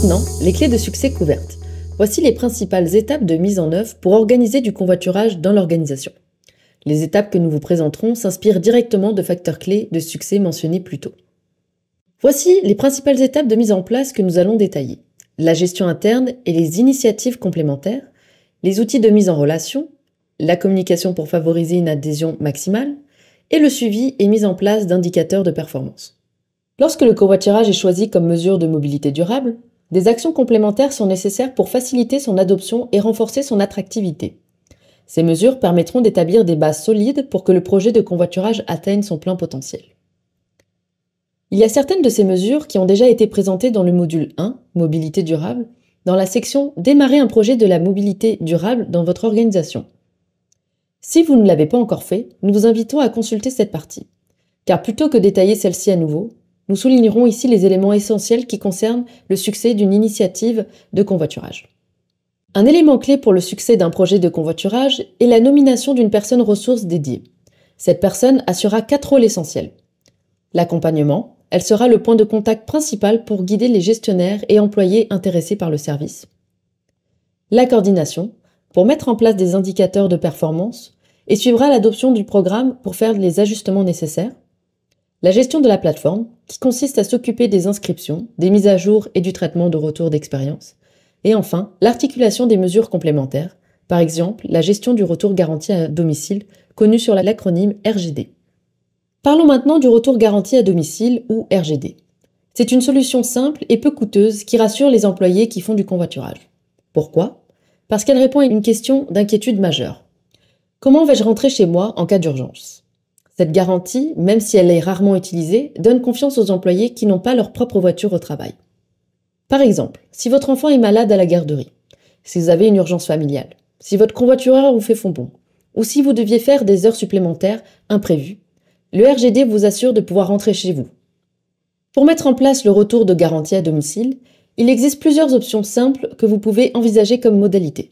Maintenant, les clés de succès couvertes. Voici les principales étapes de mise en œuvre pour organiser du covoiturage dans l'organisation. Les étapes que nous vous présenterons s'inspirent directement de facteurs clés de succès mentionnés plus tôt. Voici les principales étapes de mise en place que nous allons détailler. La gestion interne et les initiatives complémentaires, les outils de mise en relation, la communication pour favoriser une adhésion maximale et le suivi et mise en place d'indicateurs de performance. Lorsque le covoiturage est choisi comme mesure de mobilité durable, des actions complémentaires sont nécessaires pour faciliter son adoption et renforcer son attractivité. Ces mesures permettront d'établir des bases solides pour que le projet de covoiturage atteigne son plein potentiel. Il y a certaines de ces mesures qui ont déjà été présentées dans le module 1, Mobilité durable, dans la section « Démarrer un projet de la mobilité durable dans votre organisation ». Si vous ne l'avez pas encore fait, nous vous invitons à consulter cette partie, car plutôt que détailler celle-ci à nouveau, nous soulignerons ici les éléments essentiels qui concernent le succès d'une initiative de covoiturage. Un élément clé pour le succès d'un projet de covoiturage est la nomination d'une personne ressource dédiée. Cette personne assurera 4 rôles essentiels. L'accompagnement, elle sera le point de contact principal pour guider les gestionnaires et employés intéressés par le service. La coordination, pour mettre en place des indicateurs de performance et suivra l'adoption du programme pour faire les ajustements nécessaires. La gestion de la plateforme, qui consiste à s'occuper des inscriptions, des mises à jour et du traitement de retour d'expérience. Et enfin, l'articulation des mesures complémentaires, par exemple la gestion du retour garanti à domicile, connu sur l'acronyme RGD. Parlons maintenant du retour garanti à domicile ou RGD. C'est une solution simple et peu coûteuse qui rassure les employés qui font du covoiturage. Pourquoi ? Parce qu'elle répond à une question d'inquiétude majeure. Comment vais-je rentrer chez moi en cas d'urgence ? Cette garantie, même si elle est rarement utilisée, donne confiance aux employés qui n'ont pas leur propre voiture au travail. Par exemple, si votre enfant est malade à la garderie, si vous avez une urgence familiale, si votre covoitureur vous fait fond bon, ou si vous deviez faire des heures supplémentaires imprévues, le RGD vous assure de pouvoir rentrer chez vous. Pour mettre en place le retour de garantie à domicile, il existe plusieurs options simples que vous pouvez envisager comme modalité,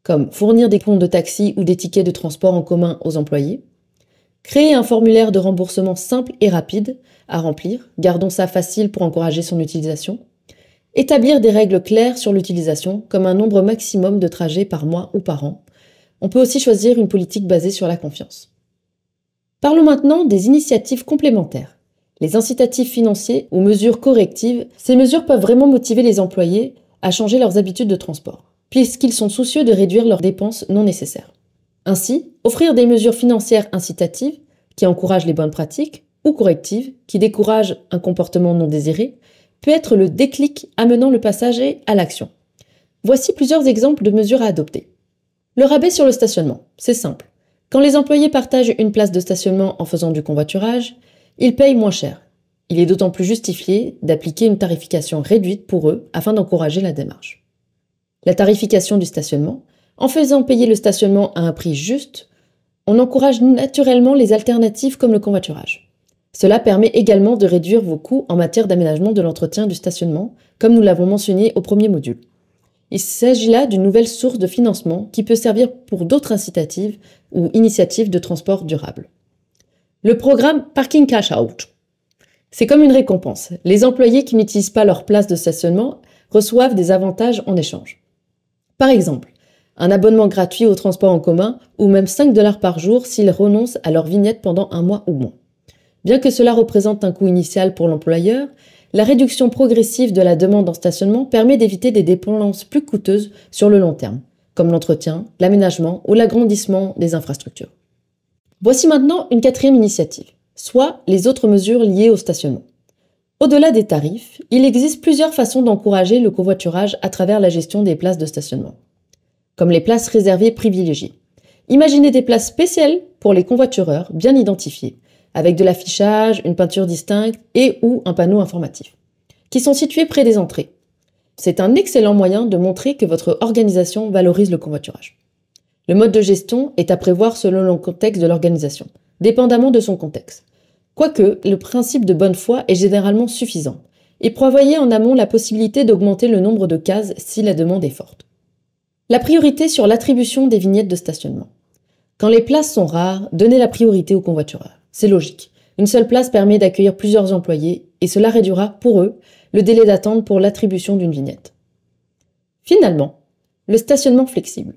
comme fournir des comptes de taxi ou des tickets de transport en commun aux employés, créer un formulaire de remboursement simple et rapide à remplir, gardons ça facile pour encourager son utilisation, établir des règles claires sur l'utilisation, comme un nombre maximum de trajets par mois ou par an. On peut aussi choisir une politique basée sur la confiance. Parlons maintenant des initiatives complémentaires. Les incitatifs financiers ou mesures correctives, ces mesures peuvent vraiment motiver les employés à changer leurs habitudes de transport, puisqu'ils sont soucieux de réduire leurs dépenses non nécessaires. Ainsi, offrir des mesures financières incitatives qui encouragent les bonnes pratiques ou correctives qui découragent un comportement non désiré peut être le déclic amenant le passager à l'action. Voici plusieurs exemples de mesures à adopter. Le rabais sur le stationnement, c'est simple. Quand les employés partagent une place de stationnement en faisant du covoiturage, ils payent moins cher. Il est d'autant plus justifié d'appliquer une tarification réduite pour eux afin d'encourager la démarche. La tarification du stationnement, en faisant payer le stationnement à un prix juste, on encourage naturellement les alternatives comme le covoiturage. Cela permet également de réduire vos coûts en matière d'aménagement de l'entretien du stationnement, comme nous l'avons mentionné au premier module. Il s'agit là d'une nouvelle source de financement qui peut servir pour d'autres incitatives ou initiatives de transport durable. Le programme Parking Cash Out. C'est comme une récompense. Les employés qui n'utilisent pas leur place de stationnement reçoivent des avantages en échange. Par exemple, un abonnement gratuit au transport en commun ou même 5 $ par jour s'ils renoncent à leur vignette pendant un mois ou moins. Bien que cela représente un coût initial pour l'employeur, la réduction progressive de la demande en stationnement permet d'éviter des dépenses plus coûteuses sur le long terme, comme l'entretien, l'aménagement ou l'agrandissement des infrastructures. Voici maintenant une 4e initiative, soit les autres mesures liées au stationnement. Au-delà des tarifs, il existe plusieurs façons d'encourager le covoiturage à travers la gestion des places de stationnement, comme les places réservées privilégiées. Imaginez des places spéciales pour les covoitureurs bien identifiés, avec de l'affichage, une peinture distincte et ou un panneau informatif, qui sont situés près des entrées. C'est un excellent moyen de montrer que votre organisation valorise le covoiturage. Le mode de gestion est à prévoir selon le contexte de l'organisation, dépendamment de son contexte. Quoique, le principe de bonne foi est généralement suffisant, et prévoyez en amont la possibilité d'augmenter le nombre de cases si la demande est forte. La priorité sur l'attribution des vignettes de stationnement. Quand les places sont rares, donnez la priorité aux convoitureurs. C'est logique. Une seule place permet d'accueillir plusieurs employés et cela réduira pour eux le délai d'attente pour l'attribution d'une vignette. Finalement, le stationnement flexible.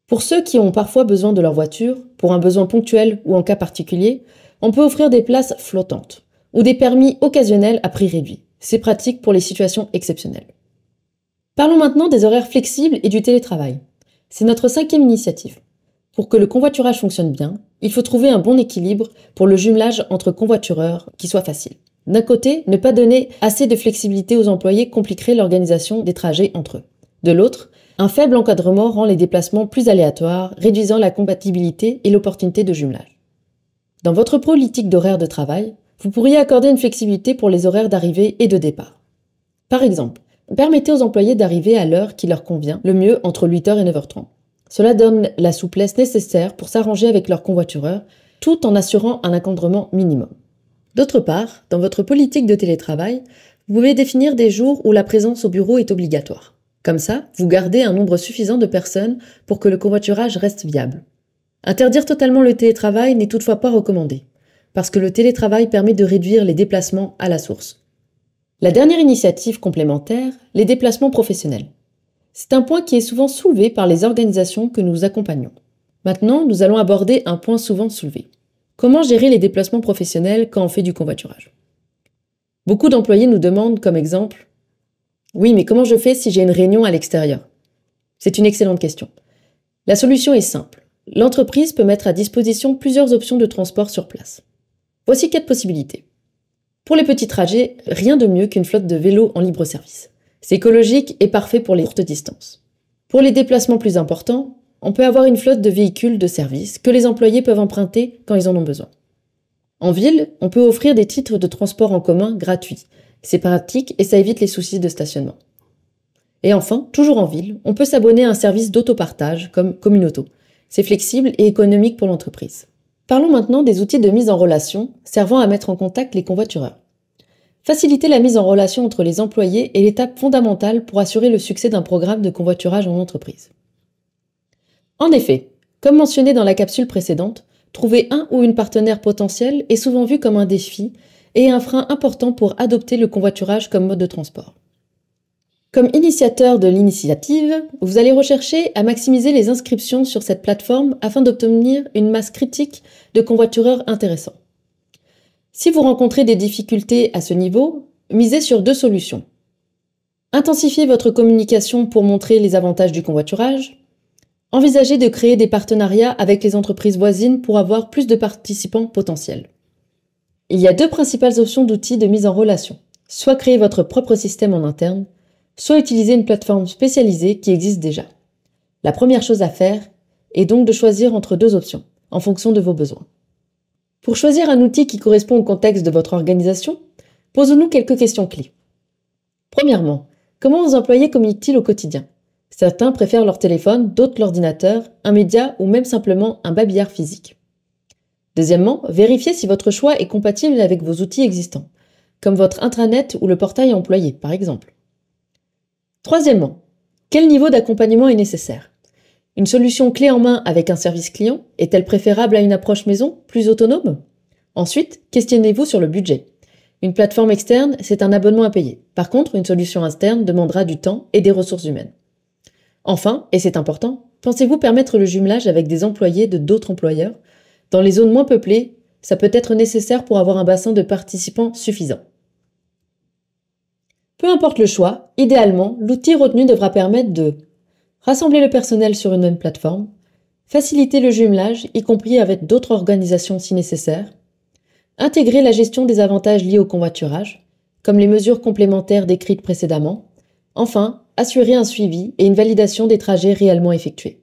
Pour ceux qui ont parfois besoin de leur voiture, pour un besoin ponctuel ou en cas particulier, on peut offrir des places flottantes ou des permis occasionnels à prix réduit. C'est pratique pour les situations exceptionnelles. Parlons maintenant des horaires flexibles et du télétravail. C'est notre 5e initiative. Pour que le convoiturage fonctionne bien, il faut trouver un bon équilibre pour le jumelage entre convoitureurs qui soit facile. D'un côté, ne pas donner assez de flexibilité aux employés compliquerait l'organisation des trajets entre eux. De l'autre, un faible encadrement rend les déplacements plus aléatoires, réduisant la compatibilité et l'opportunité de jumelage. Dans votre politique d'horaire de travail, vous pourriez accorder une flexibilité pour les horaires d'arrivée et de départ. Par exemple, permettez aux employés d'arriver à l'heure qui leur convient le mieux entre 8h et 9h30. Cela donne la souplesse nécessaire pour s'arranger avec leurs convoitureurs, tout en assurant un encadrement minimum. D'autre part, dans votre politique de télétravail, vous pouvez définir des jours où la présence au bureau est obligatoire. Comme ça, vous gardez un nombre suffisant de personnes pour que le covoiturage reste viable. Interdire totalement le télétravail n'est toutefois pas recommandé, parce que le télétravail permet de réduire les déplacements à la source. La dernière initiative complémentaire, les déplacements professionnels. C'est un point qui est souvent soulevé par les organisations que nous accompagnons. Maintenant, nous allons aborder un point souvent soulevé. Comment gérer les déplacements professionnels quand on fait du covoiturage? Beaucoup d'employés nous demandent comme exemple « Oui, mais comment je fais si j'ai une réunion à l'extérieur ?» C'est une excellente question. La solution est simple. L'entreprise peut mettre à disposition plusieurs options de transport sur place. Voici 4 possibilités. Pour les petits trajets, rien de mieux qu'une flotte de vélos en libre service. C'est écologique et parfait pour les courtes distances. Pour les déplacements plus importants, on peut avoir une flotte de véhicules de service que les employés peuvent emprunter quand ils en ont besoin. En ville, on peut offrir des titres de transport en commun gratuits. C'est pratique et ça évite les soucis de stationnement. Et enfin, toujours en ville, on peut s'abonner à un service d'autopartage comme Communauto. C'est flexible et économique pour l'entreprise. Parlons maintenant des outils de mise en relation servant à mettre en contact les convoitureurs. Faciliter la mise en relation entre les employés est l'étape fondamentale pour assurer le succès d'un programme de convoiturage en entreprise. En effet, comme mentionné dans la capsule précédente, trouver un ou une partenaire potentiel est souvent vu comme un défi et un frein important pour adopter le convoiturage comme mode de transport. Comme initiateur de l'initiative, vous allez rechercher à maximiser les inscriptions sur cette plateforme afin d'obtenir une masse critique de convoitureurs intéressants. Si vous rencontrez des difficultés à ce niveau, misez sur 2 solutions. Intensifiez votre communication pour montrer les avantages du convoiturage. Envisagez de créer des partenariats avec les entreprises voisines pour avoir plus de participants potentiels. Il y a 2 principales options d'outils de mise en relation. Soit créer votre propre système en interne, soit utiliser une plateforme spécialisée qui existe déjà. La première chose à faire est donc de choisir entre 2 options, en fonction de vos besoins. Pour choisir un outil qui correspond au contexte de votre organisation, posons-nous quelques questions clés. Premièrement, comment vos employés communiquent-ils au quotidien? Certains préfèrent leur téléphone, d'autres l'ordinateur, un média ou même simplement un babillard physique. Deuxièmement, vérifiez si votre choix est compatible avec vos outils existants, comme votre intranet ou le portail employé, par exemple. Troisièmement, quel niveau d'accompagnement est nécessaire? Une solution clé en main avec un service client est-elle préférable à une approche maison, plus autonome? Ensuite, questionnez-vous sur le budget. Une plateforme externe, c'est un abonnement à payer. Par contre, une solution interne demandera du temps et des ressources humaines. Enfin, et c'est important, pensez-vous permettre le jumelage avec des employés de d'autres employeurs? Dans les zones moins peuplées, ça peut être nécessaire pour avoir un bassin de participants suffisant. Peu importe le choix, idéalement, l'outil retenu devra permettre de rassembler le personnel sur une même plateforme, faciliter le jumelage, y compris avec d'autres organisations si nécessaire, intégrer la gestion des avantages liés au convoiturage, comme les mesures complémentaires décrites précédemment, enfin, assurer un suivi et une validation des trajets réellement effectués.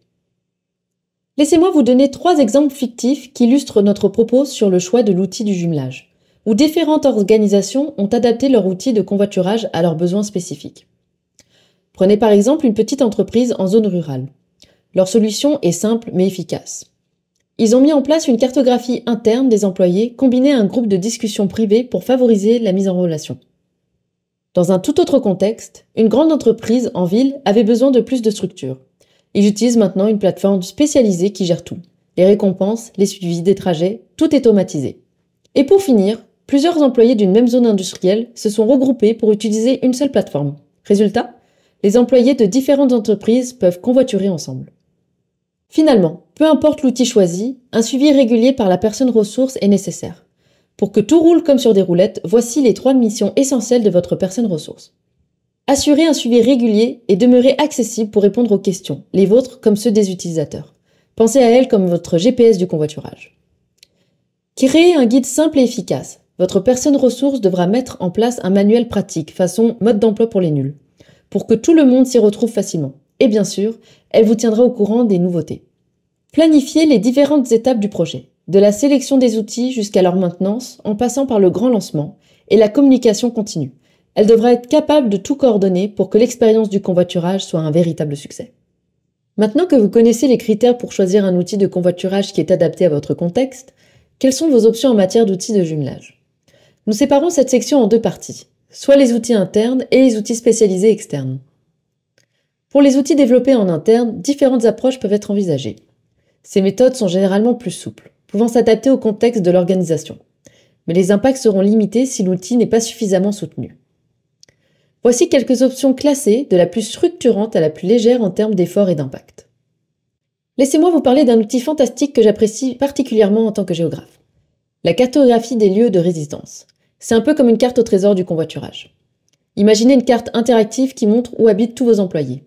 Laissez-moi vous donner 3 exemples fictifs qui illustrent notre propos sur le choix de l'outil du jumelage, où différentes organisations ont adapté leur outil de convoiturage à leurs besoins spécifiques. Prenez par exemple une petite entreprise en zone rurale. Leur solution est simple mais efficace. Ils ont mis en place une cartographie interne des employés combinée à un groupe de discussion privée pour favoriser la mise en relation. Dans un tout autre contexte, une grande entreprise en ville avait besoin de plus de structure. Ils utilisent maintenant une plateforme spécialisée qui gère tout. Les récompenses, les suivis des trajets, tout est automatisé. Et pour finir, Plusieurs employés d'une même zone industrielle se sont regroupés pour utiliser une seule plateforme. Résultat, les employés de différentes entreprises peuvent convoiturer ensemble. Finalement, peu importe l'outil choisi, un suivi régulier par la personne ressource est nécessaire. Pour que tout roule comme sur des roulettes, voici les 3 missions essentielles de votre personne ressource. Assurer un suivi régulier et demeurer accessible pour répondre aux questions, les vôtres comme ceux des utilisateurs. Pensez à elle comme votre GPS du convoiturage. Créer un guide simple et efficace. Votre personne ressource devra mettre en place un manuel pratique, façon mode d'emploi pour les nuls, pour que tout le monde s'y retrouve facilement. Et bien sûr, elle vous tiendra au courant des nouveautés. Planifiez les différentes étapes du projet, de la sélection des outils jusqu'à leur maintenance, en passant par le grand lancement et la communication continue. Elle devra être capable de tout coordonner pour que l'expérience du convoiturage soit un véritable succès. Maintenant que vous connaissez les critères pour choisir un outil de convoiturage qui est adapté à votre contexte, quelles sont vos options en matière d'outils de jumelage? Nous séparons cette section en 2 parties, soit les outils internes et les outils spécialisés externes. Pour les outils développés en interne, différentes approches peuvent être envisagées. Ces méthodes sont généralement plus souples, pouvant s'adapter au contexte de l'organisation. Mais les impacts seront limités si l'outil n'est pas suffisamment soutenu. Voici quelques options classées de la plus structurante à la plus légère en termes d'effort et d'impact. Laissez-moi vous parler d'un outil fantastique que j'apprécie particulièrement en tant que géographe. La cartographie des lieux de résidence. C'est un peu comme une carte au trésor du convoiturage. Imaginez une carte interactive qui montre où habitent tous vos employés.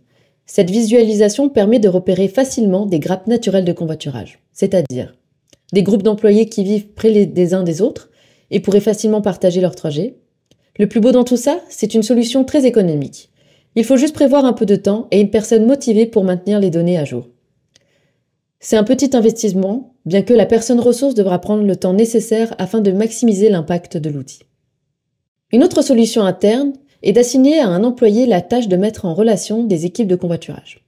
Cette visualisation permet de repérer facilement des grappes naturelles de convoiturage, c'est-à-dire des groupes d'employés qui vivent près des uns des autres et pourraient facilement partager leur trajet. Le plus beau dans tout ça, c'est une solution très économique. Il faut juste prévoir un peu de temps et une personne motivée pour maintenir les données à jour. C'est un petit investissement, bien que la personne ressource devra prendre le temps nécessaire afin de maximiser l'impact de l'outil. Une autre solution interne est d'assigner à un employé la tâche de mettre en relation des équipes de convoiturage.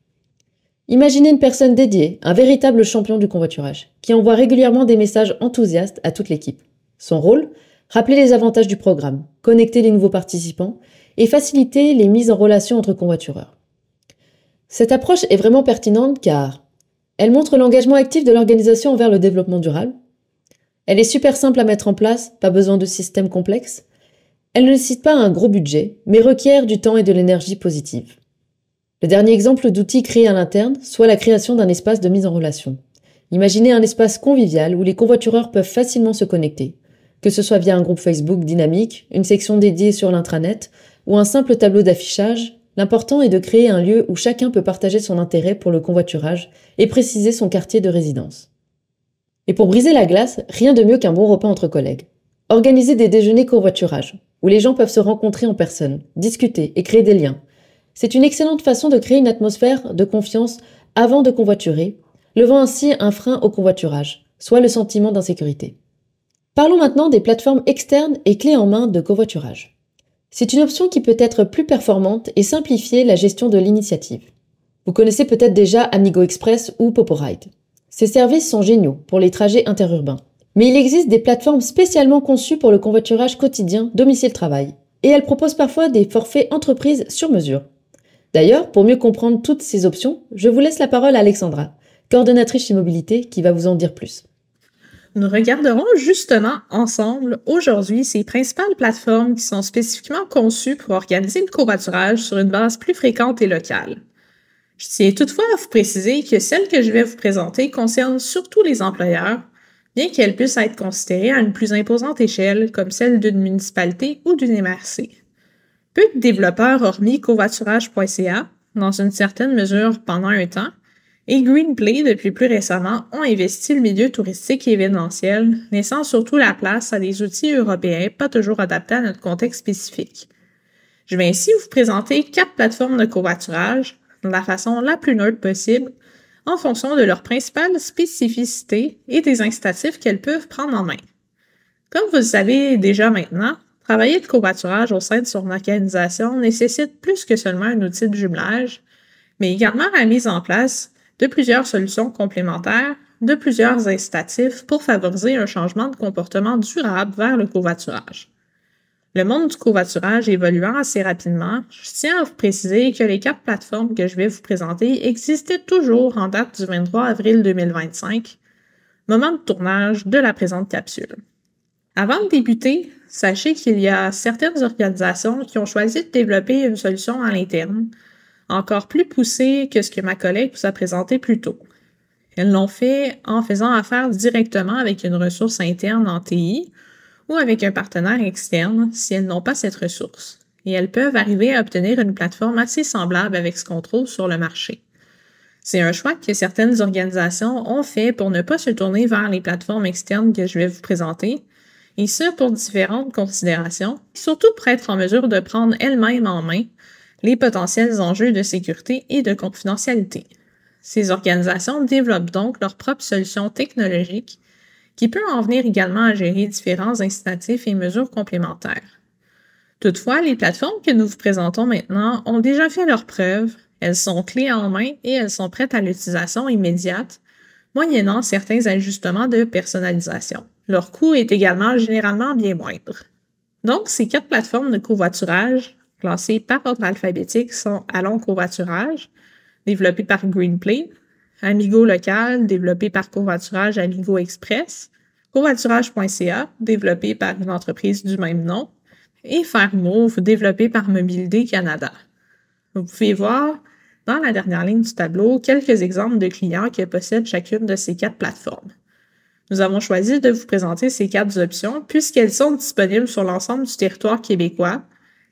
Imaginez une personne dédiée, un véritable champion du convoiturage, qui envoie régulièrement des messages enthousiastes à toute l'équipe. Son rôle, rappeler les avantages du programme, connecter les nouveaux participants et faciliter les mises en relation entre convoitureurs. Cette approche est vraiment pertinente car elle montre l'engagement actif de l'organisation envers le développement durable. Elle est super simple à mettre en place, pas besoin de système complexe. Elle ne nécessite pas un gros budget, mais requiert du temps et de l'énergie positive. Le dernier exemple d'outil créé à l'interne, soit la création d'un espace de mise en relation. Imaginez un espace convivial où les convoitureurs peuvent facilement se connecter, que ce soit via un groupe Facebook dynamique, une section dédiée sur l'intranet ou un simple tableau d'affichage. L'important est de créer un lieu où chacun peut partager son intérêt pour le convoiturage et préciser son quartier de résidence. Et pour briser la glace, rien de mieux qu'un bon repas entre collègues. Organisez des déjeuners covoiturage, où les gens peuvent se rencontrer en personne, discuter et créer des liens. C'est une excellente façon de créer une atmosphère de confiance avant de convoiturer, levant ainsi un frein au convoiturage, soit le sentiment d'insécurité. Parlons maintenant des plateformes externes et clés en main de covoiturage. C'est une option qui peut être plus performante et simplifier la gestion de l'initiative. Vous connaissez peut-être déjà Amigo Express ou Poporide. Ces services sont géniaux pour les trajets interurbains. Mais il existe des plateformes spécialement conçues pour le convoiturage quotidien domicile-travail. Et elles proposent parfois des forfaits entreprises sur mesure. D'ailleurs, pour mieux comprendre toutes ces options, je vous laisse la parole à Alexandra, coordonnatrice chez Mobilité, qui va vous en dire plus. Nous regarderons justement ensemble aujourd'hui ces principales plateformes qui sont spécifiquement conçues pour organiser le covoiturage sur une base plus fréquente et locale. Je tiens toutefois à vous préciser que celles que je vais vous présenter concernent surtout les employeurs, bien qu'elles puissent être considérées à une plus imposante échelle comme celle d'une municipalité ou d'une MRC. Peu de développeurs hormis covoiturage.ca, dans une certaine mesure pendant un temps, et Greenplay, depuis plus récemment, ont investi le milieu touristique et événementiel, laissant surtout la place à des outils européens pas toujours adaptés à notre contexte spécifique. Je vais ainsi vous présenter 4 plateformes de covoiturage de la façon la plus neutre possible, en fonction de leurs principales spécificités et des incitatifs qu'elles peuvent prendre en main. Comme vous le savez déjà maintenant, travailler le covoiturage au sein de son organisation nécessite plus que seulement un outil de jumelage, mais également la mise en place de plusieurs solutions complémentaires, de plusieurs incitatifs pour favoriser un changement de comportement durable vers le covoiturage. Le monde du covoiturage évoluant assez rapidement, je tiens à vous préciser que les 4 plateformes que je vais vous présenter existaient toujours en date du 23 avril 2025, moment de tournage de la présente capsule. Avant de débuter, sachez qu'il y a certaines organisations qui ont choisi de développer une solution à l'interne, encore plus poussée que ce que ma collègue vous a présenté plus tôt. Elles l'ont fait en faisant affaire directement avec une ressource interne en TI ou avec un partenaire externe si elles n'ont pas cette ressource. Et elles peuvent arriver à obtenir une plateforme assez semblable avec ce qu'on trouve sur le marché. C'est un choix que certaines organisations ont fait pour ne pas se tourner vers les plateformes externes que je vais vous présenter, et ce pour différentes considérations, surtout pour être en mesure de prendre elles-mêmes en main les potentiels enjeux de sécurité et de confidentialité. Ces organisations développent donc leurs propres solutions technologiques qui peuvent en venir également à gérer différents incitatifs et mesures complémentaires. Toutefois, les plateformes que nous vous présentons maintenant ont déjà fait leurs preuves, elles sont clés en main et elles sont prêtes à l'utilisation immédiate, moyennant certains ajustements de personnalisation. Leur coût est également généralement bien moindre. Donc, ces 4 plateformes de covoiturage, classées par ordre alphabétique, sont Allons Covoiturage, développé par Greenplay, Amigo Local, développé par Covoiturage Amigo Express, covoiturage.ca, développé par une entreprise du même nom, et Fairmove, développé par Mobilité Canada. Vous pouvez voir dans la dernière ligne du tableau quelques exemples de clients qui possèdent chacune de ces 4 plateformes. Nous avons choisi de vous présenter ces 4 options puisqu'elles sont disponibles sur l'ensemble du territoire québécois,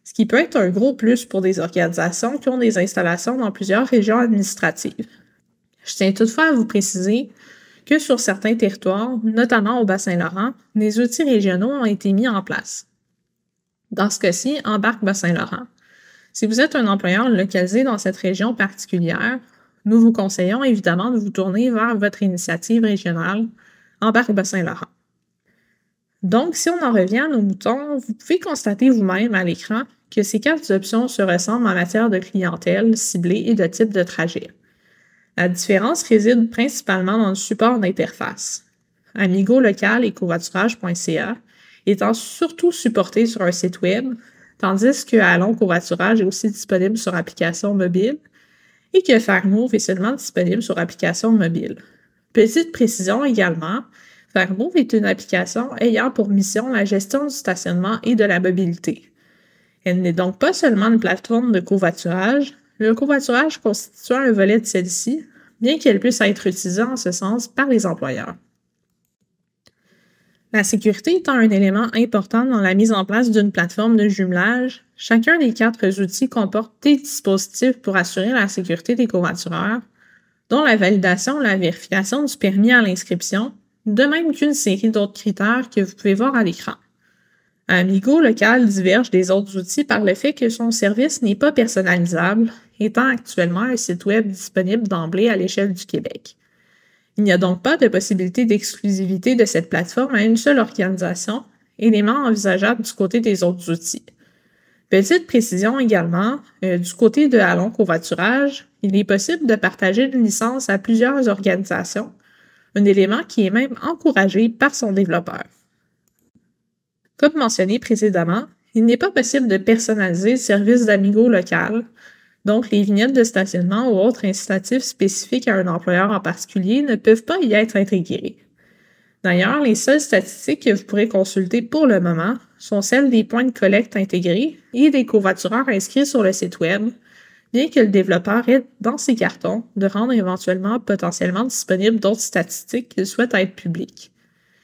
ce qui peut être un gros plus pour des organisations qui ont des installations dans plusieurs régions administratives. Je tiens toutefois à vous préciser que sur certains territoires, notamment au Bas-Saint-Laurent, des outils régionaux ont été mis en place. Dans ce cas-ci, Embarque Bas-Saint-Laurent. Si vous êtes un employeur localisé dans cette région particulière, nous vous conseillons évidemment de vous tourner vers votre initiative régionale Embarque Bas-Saint-Laurent. Donc, si on en revient à nos moutons, vous pouvez constater vous-même à l'écran que ces 4 options se ressemblent en matière de clientèle ciblée et de type de trajet. La différence réside principalement dans le support d'interface. Amigo Local et covoiturage.ca étant surtout supportés sur un site web, tandis que Allons Covoiturage est aussi disponible sur application mobile et que Fairmove est seulement disponible sur application mobile. Petite précision également, Fairmove est une application ayant pour mission la gestion du stationnement et de la mobilité. Elle n'est donc pas seulement une plateforme de covoiturage, le covoiturage constituant un volet de celle-ci, bien qu'elle puisse être utilisée en ce sens par les employeurs. La sécurité étant un élément important dans la mise en place d'une plateforme de jumelage, chacun des 4 outils comporte des dispositifs pour assurer la sécurité des covoitureurs, dont la validation et la vérification du permis à l'inscription, de même qu'une série d'autres critères que vous pouvez voir à l'écran. Amigo Local diverge des autres outils par le fait que son service n'est pas personnalisable, étant actuellement un site web disponible d'emblée à l'échelle du Québec. Il n'y a donc pas de possibilité d'exclusivité de cette plateforme à une seule organisation, élément envisageable du côté des autres outils. Petite précision également, du côté de Allons Covoiturage, il est possible de partager une licence à plusieurs organisations, un élément qui est même encouragé par son développeur. Comme mentionné précédemment, il n'est pas possible de personnaliser le service d'Amigo Local, donc les vignettes de stationnement ou autres incitatifs spécifiques à un employeur en particulier ne peuvent pas y être intégrés. D'ailleurs, les seules statistiques que vous pourrez consulter pour le moment sont celles des points de collecte intégrés et des covoitureurs inscrits sur le site web, bien que le développeur ait dans ses cartons de rendre éventuellement potentiellement disponibles d'autres statistiques qu'il souhaite être publiques.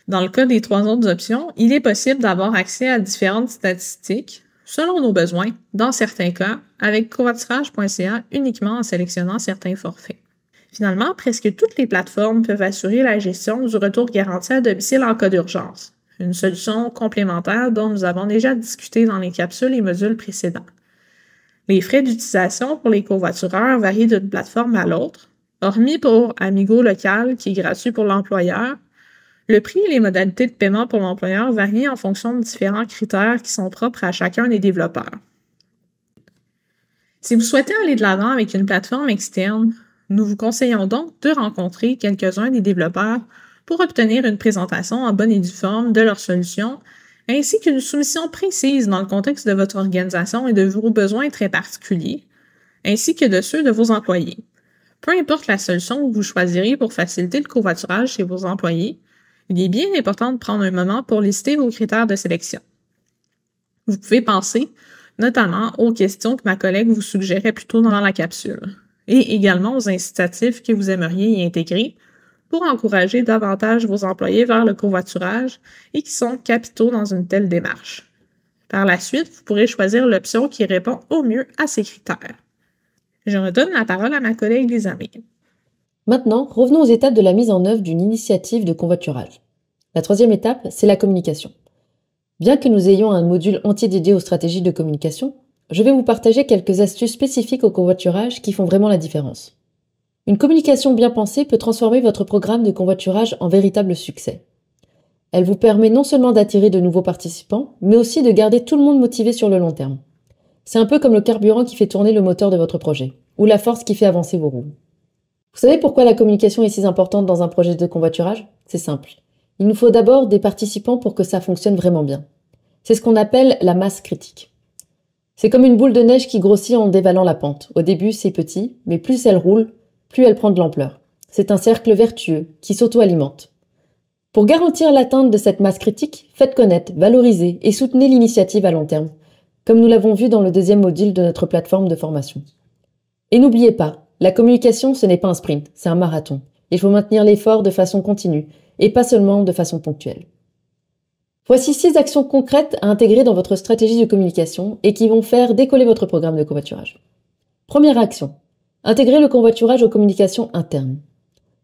Dans le cas des 3 autres options, il est possible d'avoir accès à différentes statistiques, selon nos besoins, dans certains cas, avec covoiturage.ca uniquement en sélectionnant certains forfaits. Finalement, presque toutes les plateformes peuvent assurer la gestion du retour garanti à domicile en cas d'urgence, une solution complémentaire dont nous avons déjà discuté dans les capsules et modules précédents. Les frais d'utilisation pour les covoitureurs varient d'une plateforme à l'autre, hormis pour Amigo Local qui est gratuit pour l'employeur. Le prix et les modalités de paiement pour l'employeur varient en fonction de différents critères qui sont propres à chacun des développeurs. Si vous souhaitez aller de l'avant avec une plateforme externe, nous vous conseillons donc de rencontrer quelques-uns des développeurs pour obtenir une présentation en bonne et due forme de leur solution, ainsi qu'une soumission précise dans le contexte de votre organisation et de vos besoins très particuliers, ainsi que de ceux de vos employés. Peu importe la solution que vous choisirez pour faciliter le covoiturage chez vos employés, Il est bien important de prendre un moment pour lister vos critères de sélection. Vous pouvez penser notamment aux questions que ma collègue vous suggérait plus tôt dans la capsule, et également aux incitatifs que vous aimeriez y intégrer pour encourager davantage vos employés vers le covoiturage et qui sont capitaux dans une telle démarche. Par la suite, vous pourrez choisir l'option qui répond au mieux à ces critères. Je redonne la parole à ma collègue Lisa-May. Maintenant, revenons aux étapes de la mise en œuvre d'une initiative de covoiturage. La troisième étape, c'est la communication. Bien que nous ayons un module entier dédié aux stratégies de communication, je vais vous partager quelques astuces spécifiques au covoiturage qui font vraiment la différence. Une communication bien pensée peut transformer votre programme de covoiturage en véritable succès. Elle vous permet non seulement d'attirer de nouveaux participants, mais aussi de garder tout le monde motivé sur le long terme. C'est un peu comme le carburant qui fait tourner le moteur de votre projet, ou la force qui fait avancer vos roues. Vous savez pourquoi la communication est si importante dans un projet de covoiturage ? C'est simple. Il nous faut d'abord des participants pour que ça fonctionne vraiment bien. C'est ce qu'on appelle la masse critique. C'est comme une boule de neige qui grossit en dévalant la pente. Au début, c'est petit, mais plus elle roule, plus elle prend de l'ampleur. C'est un cercle vertueux qui s'auto-alimente. Pour garantir l'atteinte de cette masse critique, faites connaître, valorisez et soutenez l'initiative à long terme, comme nous l'avons vu dans le deuxième module de notre plateforme de formation. Et n'oubliez pas, la communication, ce n'est pas un sprint, c'est un marathon. Il faut maintenir l'effort de façon continue, et pas seulement de façon ponctuelle. Voici 6 actions concrètes à intégrer dans votre stratégie de communication et qui vont faire décoller votre programme de covoiturage. Première action. Intégrer le covoiturage aux communications internes.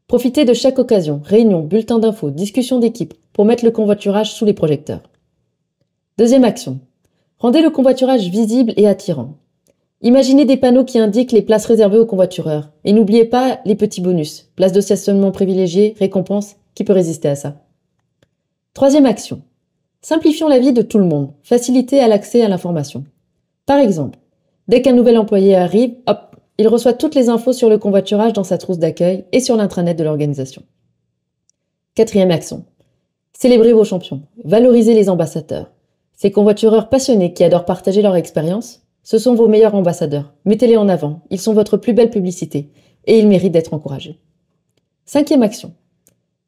Profitez de chaque occasion, réunion, bulletin d'infos, discussion d'équipe, pour mettre le covoiturage sous les projecteurs. Deuxième action. Rendez le covoiturage visible et attirant. Imaginez des panneaux qui indiquent les places réservées aux covoitureurs. Et n'oubliez pas les petits bonus, places de stationnement privilégiées, récompenses, qui peut résister à ça. Troisième action. Simplifions la vie de tout le monde, facilitez à l'accès à l'information. Par exemple, dès qu'un nouvel employé arrive, hop, il reçoit toutes les infos sur le covoiturage dans sa trousse d'accueil et sur l'intranet de l'organisation. Quatrième action. Célébrez vos champions, valorisez les ambassadeurs. Ces covoitureurs passionnés qui adorent partager leur expérience, ce sont vos meilleurs ambassadeurs. Mettez-les en avant, ils sont votre plus belle publicité et ils méritent d'être encouragés. Cinquième action.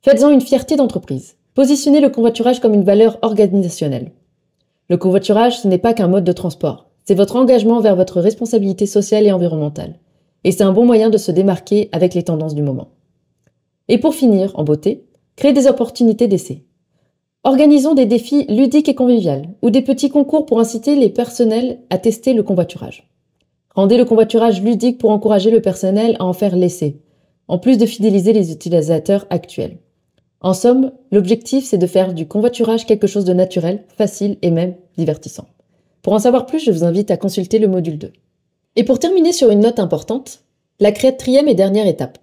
Faites-en une fierté d'entreprise. Positionnez le covoiturage comme une valeur organisationnelle. Le covoiturage, ce n'est pas qu'un mode de transport. C'est votre engagement vers votre responsabilité sociale et environnementale. Et c'est un bon moyen de se démarquer avec les tendances du moment. Et pour finir, en beauté, créez des opportunités d'essai. Organisons des défis ludiques et conviviaux ou des petits concours pour inciter les personnels à tester le covoiturage. Rendez le covoiturage ludique pour encourager le personnel à en faire l'essai, en plus de fidéliser les utilisateurs actuels. En somme, l'objectif, c'est de faire du covoiturage quelque chose de naturel, facile et même divertissant. Pour en savoir plus, je vous invite à consulter le module 2. Et pour terminer sur une note importante, la quatrième et dernière étape.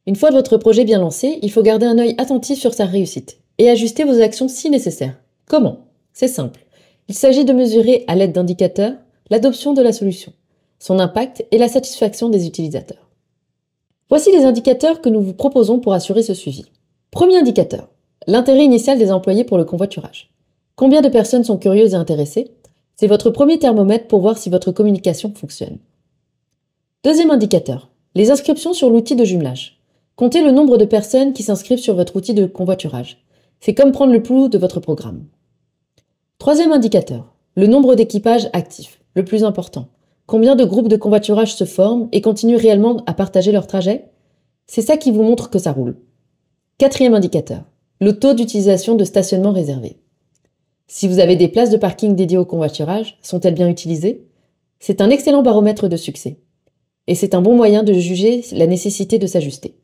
Une fois votre projet bien lancé, il faut garder un œil attentif sur sa réussite et ajuster vos actions si nécessaire. Comment ? C'est simple. Il s'agit de mesurer à l'aide d'indicateurs l'adoption de la solution, son impact et la satisfaction des utilisateurs. Voici les indicateurs que nous vous proposons pour assurer ce suivi. Premier indicateur, l'intérêt initial des employés pour le covoiturage. Combien de personnes sont curieuses et intéressées ? C'est votre premier thermomètre pour voir si votre communication fonctionne. Deuxième indicateur, les inscriptions sur l'outil de jumelage. Comptez le nombre de personnes qui s'inscrivent sur votre outil de covoiturage. C'est comme prendre le pouls de votre programme. Troisième indicateur, le nombre d'équipages actifs, le plus important. Combien de groupes de covoiturage se forment et continuent réellement à partager leur trajet ? C'est ça qui vous montre que ça roule. Quatrième indicateur, le taux d'utilisation de stationnement réservé. Si vous avez des places de parking dédiées au covoiturage, sont-elles bien utilisées ? C'est un excellent baromètre de succès. Et c'est un bon moyen de juger la nécessité de s'ajuster.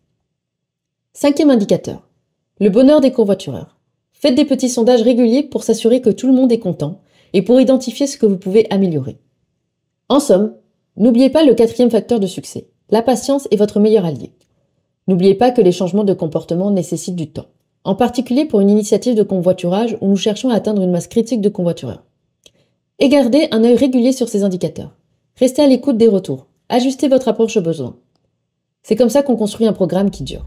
Cinquième indicateur, le bonheur des covoitureurs. Faites des petits sondages réguliers pour s'assurer que tout le monde est content et pour identifier ce que vous pouvez améliorer. En somme, n'oubliez pas le quatrième facteur de succès. La patience est votre meilleur allié. N'oubliez pas que les changements de comportement nécessitent du temps, en particulier pour une initiative de covoiturage où nous cherchons à atteindre une masse critique de covoitureurs. Et gardez un œil régulier sur ces indicateurs. Restez à l'écoute des retours. Ajustez votre approche aux besoins. C'est comme ça qu'on construit un programme qui dure.